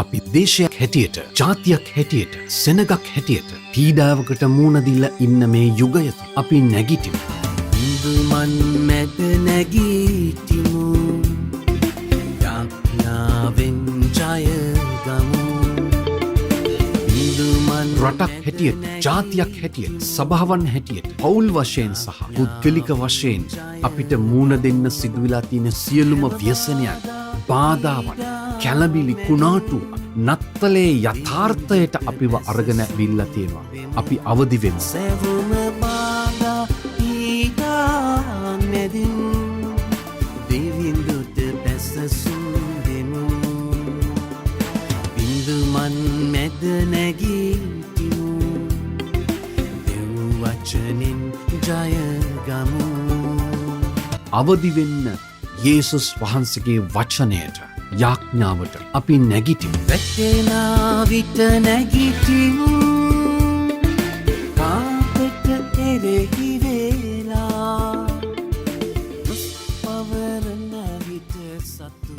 අපි දේශයක් හැටියට, ජාතියක් හැටියට, සෙනගක් හැටියට පීඩාවකට මුහුණ දීලා ඉන්න මේ යුගය තුල අපි නැගිටිමු. ඉඳුමන් මැද නැගිටිමු. යාඥාවෙන් ජය ගමු. ඉඳුමන් රටක් හැටියට, ජාතියක් හැටියට, සභාවන් හැටියට, පවුල් වශයෙන් සහ පුද්ගලික වශයෙන් අපිට මුහුණ දෙන්න සිදුවලා තියෙන සියලුම ව්‍යසනයන්, බාධාවන්, කැළඹිලි කුණාටු නත්තලේ යථාර්ථයට අපිව අරගෙන ඇවිල්ලා තියෙනවා. අපි අවදි වෙමු. සැවුම බාධා පීඩා මැදින් දෙවිඳුට පැසසුම් දෙමු. ඉඳුමන් මැද නැගිටිමු. දෙව් වචනෙන් ජය ගමු. අවදි වෙන්න යේසුස් වහන්සේගේ වචනයට, යාඥාවට අපි නැගිටිමු. වැටෙනා විට නැගිටිමු. කාපෙට එරෙහි වෙලා පවරන විට සතු